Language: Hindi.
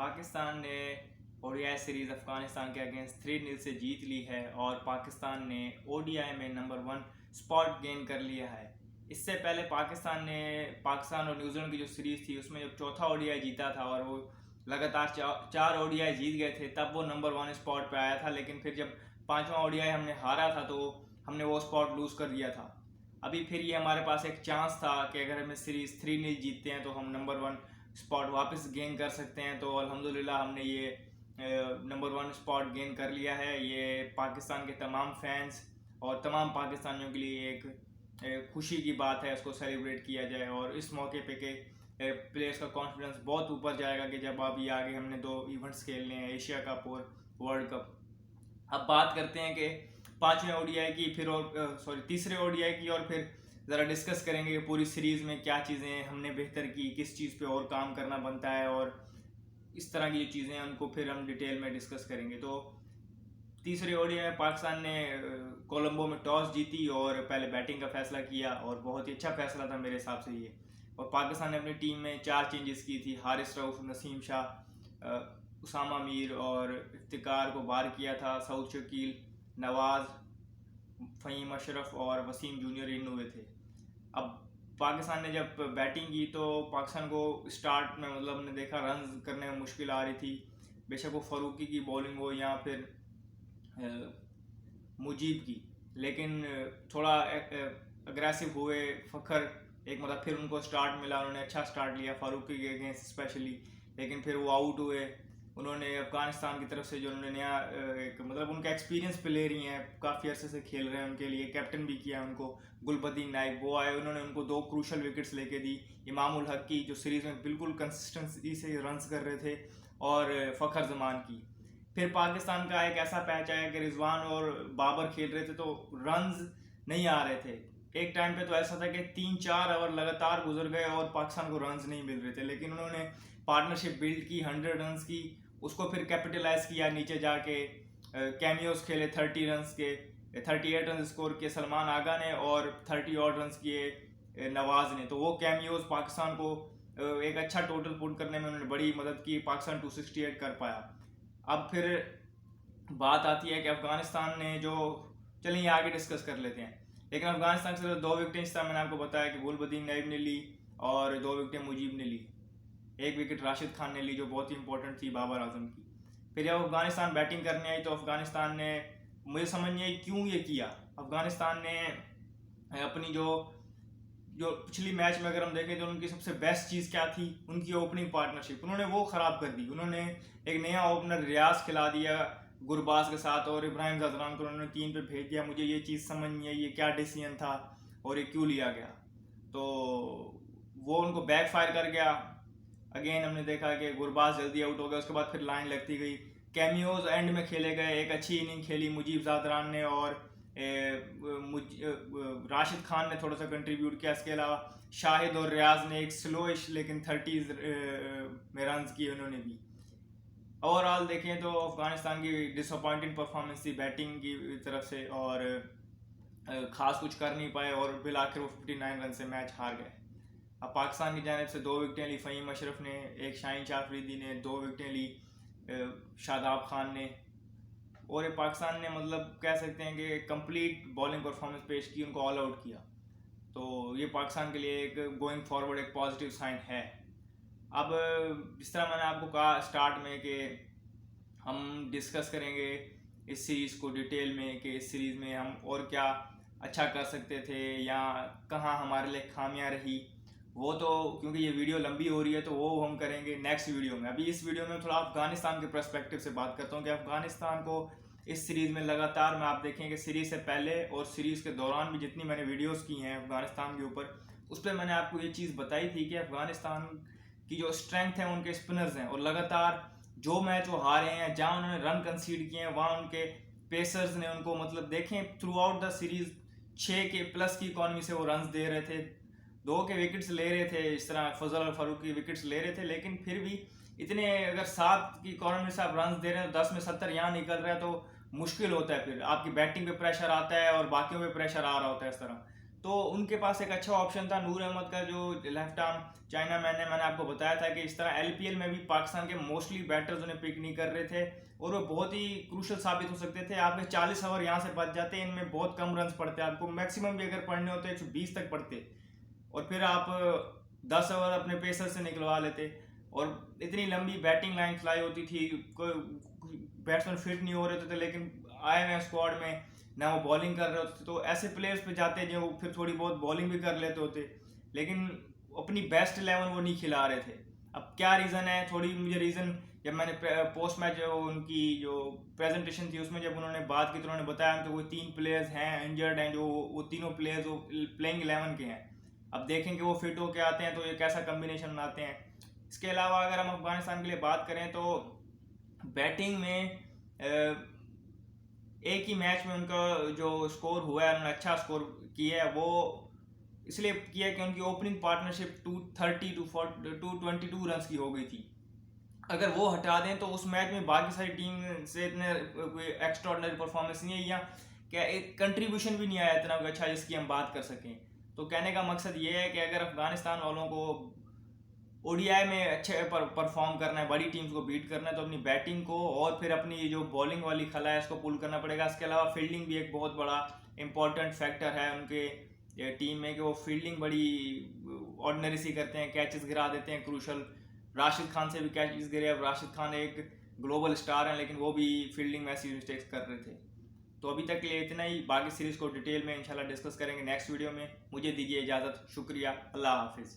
पाकिस्तान ने ओडीआई सीरीज़ अफ़गानिस्तान के अगेंस्ट 3-0 से जीत ली है और पाकिस्तान ने ओडीआई में नंबर 1 स्पॉट गेन कर लिया है। इससे पहले पाकिस्तान और न्यूजीलैंड की जो सीरीज़ थी उसमें जब चौथा ओडीआई जीता था और वो लगातार चार ओडीआई जीत गए थे, तब वो नंबर 1 स्पॉट पे आया था। लेकिन फिर जब पाँचवा ओडीआई हमने हारा था तो हमने वो स्पॉट लूज़ कर दिया था। अभी फिर ये हमारे पास एक चांस था कि अगर हमें सीरीज़ 3-0 जीतते हैं तो हम नंबर 1 स्पॉट वापस गेन कर सकते हैं। तो अल्हम्दुलिल्लाह हमने ये नंबर 1 स्पॉट गेन कर लिया है। ये पाकिस्तान के तमाम फैंस और तमाम पाकिस्तानियों के लिए एक खुशी की बात है, उसको सेलिब्रेट किया जाए। और इस मौके पे के प्लेयर्स का कॉन्फिडेंस बहुत ऊपर जाएगा कि जब अभी आगे हमने 2 इवेंट्स खेलने हैं, एशिया कप और वर्ल्ड कप। अब बात करते हैं कि पाँचवें ओडीआई की फिर और तीसरे ओडीआई की, और फिर ज़रा डिस्कस करेंगे कि पूरी सीरीज़ में क्या चीज़ें हमने बेहतर की, किस चीज़ पे और काम करना बनता है, और इस तरह की जो चीज़ें हैं उनको फिर हम डिटेल में डिस्कस करेंगे। तो तीसरे ओडीआई में पाकिस्तान ने कोलंबो में टॉस जीती और पहले बैटिंग का फैसला किया, और बहुत ही अच्छा फैसला था मेरे हिसाब से ये। और पाकिस्तान ने अपनी टीम में 4 चेंजेस की थी। हारिस रऊफ, नसीम शाह, उसामा मीर और इफ्तिकार को बाहर किया था। सऊद शकील, नवाज़, फ़हीम अशरफ और वसीम जूनियर इन हुए थे। अब पाकिस्तान ने जब बैटिंग की तो पाकिस्तान को स्टार्ट में मतलब हमने देखा रन करने में मुश्किल आ रही थी। बेशक वो फ़ारूकी की बॉलिंग हो या फिर मुजीब की, लेकिन थोड़ा अग्रेसिव हुए फ़खर। एक मतलब फिर उनको स्टार्ट मिला, उन्होंने अच्छा स्टार्ट लिया फ़ारूकी के अगेंस्ट स्पेशली, लेकिन फिर वो आउट हुए। उन्होंने अफगानिस्तान की तरफ से जो उन्होंने नया एक मतलब उनका एक्सपीरियंस प्लेयर ही हैं, काफ़ी अरसे से खेल रहे हैं, उनके लिए कैप्टन भी किया उनको। गुलबदीन नाइब वो आए, उन्होंने उनको 2 क्रूशल विकेट्स लेके दी। इमामुल हक की जो सीरीज़ में बिल्कुल कंसिस्टेंसी से रन्स कर रहे थे, और फ़खर जमान की। फिर पाकिस्तान का एक ऐसा पैच आया कि रिजवान और बाबर खेल रहे थे तो रन्स नहीं आ रहे थे। एक टाइम पे तो ऐसा था कि 3-4 ओवर लगातार गुजर गए और पाकिस्तान को रन्स नहीं मिल रहे थे, लेकिन उन्होंने पार्टनरशिप बिल्ड की, 100 रन्स की, उसको फिर कैपिटलाइज किया। नीचे जाके कैमियोज खेले 30 रन्स के, 38 रन स्कोर किए सलमान आगा ने और 30 और रन्स किए नवाज ने। तो वो कैमियोज पाकिस्तान को एक अच्छा टोटल पुट करने में उन्होंने बड़ी मदद की। पाकिस्तान 268 कर पाया। अब फिर बात आती है कि अफगानिस्तान ने जो, चलिए आगे डिस्कस कर लेते हैं। लेकिन अफगानिस्तान से 2 विकेटें इस तरह मैंने आपको बताया कि गुलबदीन नाइब ने ली और 2 विकेटें मुजीब ने ली। 1 विकेट राशिद खान ने ली जो बहुत ही इंपॉर्टेंट थी बाबर आजम की। फिर जब अफगानिस्तान बैटिंग करने आई तो अफगानिस्तान ने, मुझे समझ नहीं आई क्यों ये किया। अफगानिस्तान ने अपनी जो जो पिछली मैच में अगर हम देखें तो उनकी सबसे बेस्ट चीज़ क्या थी, उनकी ओपनिंग पार्टनरशिप, उन्होंने वो ख़राब कर दी। उन्होंने एक नया ओपनर रियाज खिला दिया गुरबाज के साथ, और इब्राहिम ज़जरान को उन्होंने 3 पे भेज दिया। मुझे ये चीज़ समझ नहीं आई, ये क्या डिसीजन था और ये क्यों लिया गया। तो वो उनको बैक फायर कर गया। अगेन हमने देखा कि गुरबाज जल्दी आउट हो गया, उसके बाद फिर लाइन लगती गई। कैमियोज एंड में खेले गए, एक अच्छी इनिंग खेली मुजीब ज़ादरान ने और राशिद खान ने थोड़ा सा कंट्रीब्यूट किया। इसके अलावा शाहिद और रियाज ने एक स्लोइश लेकिन 30s में रन किए उन्होंने भी। ओवरऑल देखें तो अफगानिस्तान की डिसअपॉइंटिंग परफॉर्मेंस थी बैटिंग की तरफ से, और ख़ास कुछ कर नहीं पाए, और बिल आखिर वो 59 रन से मैच हार गए। अब पाकिस्तान की जानिब से 2 विकेटें ली फ़हीम अशरफ ने, एक शाहीन शाफरीदी ने, 2 विकेटें ली शादाब खान ने। और ये पाकिस्तान ने मतलब कह सकते हैं कि कंप्लीट बॉलिंग परफॉर्मेंस पेश की, उनको ऑल आउट किया। तो ये पाकिस्तान के लिए एक गोइंग फॉरवर्ड एक पॉजिटिव साइन है। अब जिस तरह मैंने आपको कहा स्टार्ट में कि हम डिस्कस करेंगे इस सीरीज़ को डिटेल में कि इस सीरीज़ में हम और क्या अच्छा कर सकते थे या कहाँ हमारे लिए खामियां रही। वो तो क्योंकि ये वीडियो लंबी हो रही है तो वो हम करेंगे नेक्स्ट वीडियो में। अभी इस वीडियो में थोड़ा अफगानिस्तान के पर्सपेक्टिव से बात करता हूँ कि अफगानिस्तान को इस सीरीज़ में लगातार मैं आप देखें कि सीरीज़ से पहले और सीरीज़ के दौरान भी जितनी मैंने वीडियोस की हैं अफगानिस्तान के ऊपर, उस पर मैंने आपको ये चीज़ बताई थी कि अफगानिस्तान की जो स्ट्रेंथ है उनके स्पिनर्स हैं, और लगातार जो मैच वो हारे हैं, जहाँ उन्होंने रन कंसीड किए हैं, वहाँ उनके पेसर्स ने उनको मतलब देखें थ्रू आउट द सीरीज़ 6 के प्लस की इकॉनमी से वो रन दे रहे थे, 2 के विकेट्स ले रहे थे, इस तरह फजल और फारूक की विकेट्स ले रहे थे। लेकिन फिर भी इतने अगर 7 की इकॉनमी से आप रन दे रहे हैं तो 10 में 70 यहाँ निकल रहा है तो मुश्किल होता है। फिर आपकी बैटिंग पे प्रेशर आता है और बाकियों पे प्रेशर आ रहा होता है इस तरह। तो उनके पास एक अच्छा ऑप्शन था नूर अहमद का, जो लेफ्ट आर्म चाइना मैन है। मैंने आपको बताया था कि इस तरह एलपीएल में भी पाकिस्तान के मोस्टली बैटर्स उन्हें पिक नहीं कर रहे थे और वो बहुत ही क्रूशल साबित हो सकते थे। आपके 40 ओवर यहाँ से बच जाते, इनमें बहुत कम रन पड़ते, आपको मैक्सिमम भी अगर पढ़ने होते 120 तक पड़ते, और फिर आप 10 ओवर अपने पेसर से निकलवा लेते। और इतनी लंबी बैटिंग लाइन खिलाई होती थी, कोई बैट्समैन फिट नहीं हो रहे थे, लेकिन आए हुए स्क्वाड में ना वो बॉलिंग कर रहे होते थे, तो ऐसे प्लेयर्स पे जाते जो फिर थोड़ी बहुत बॉलिंग भी कर लेते होते, लेकिन अपनी बेस्ट 11 वो नहीं खिला रहे थे। अब क्या रीज़न है, थोड़ी मुझे रीज़न, जब मैंने पोस्ट मैच जो उनकी जो प्रेजेंटेशन थी उसमें जब उन्होंने बात की तो उन्होंने बताया कि वो 3 प्लेयर्स हैं इंजर्ड हैं, जो वो तीनों प्लेयर्स वो प्लेइंग 11 के हैं। अब देखेंगे वो फिट होके आते हैं तो ये कैसा कम्बिनेशन बनाते हैं। इसके अलावा अगर हम अफगानिस्तान के लिए बात करें तो बैटिंग में एक ही मैच में उनका जो स्कोर हुआ है, उन्होंने अच्छा स्कोर किया है, वो इसलिए किया कि उनकी ओपनिंग पार्टनरशिप 222 रन की हो गई थी। अगर वो हटा दें तो उस मैच में बाकी सारी टीम से इतने कोई एक्स्ट्राऑर्डिनरी परफॉर्मेंस नहीं है, या क्या एक कंट्रीब्यूशन भी नहीं आया इतना अच्छा जिसकी हम बात कर सकें। तो कहने का मकसद ये है कि अगर अफगानिस्तान वालों को ओडीआई में अच्छे परफॉर्म करना है, बड़ी टीम्स को बीट करना है, तो अपनी बैटिंग को और फिर अपनी जो बॉलिंग वाली खला है इसको पुल करना पड़ेगा। इसके अलावा फील्डिंग भी एक बहुत बड़ा इंपॉर्टेंट फैक्टर है उनके टीम में, कि वो फील्डिंग बड़ी ऑर्डिनरी सी करते हैं, कैचेस गिरा देते हैं क्रूशल। राशिद खान से भी कैचेस गिरे। अब राशिद खान एक ग्लोबल स्टार हैं, लेकिन वो भी फील्डिंग में ऐसी मिस्टेक्स कर रहे थे। तो अभी तक के लिए इतना ही, बाकी सीरीज़ को डिटेल में इंशाल्लाह डिस्कस करेंगे नेक्स्ट वीडियो में। मुझे दीजिए इजाज़त, शुक्रिया, अल्लाह हाफिज़।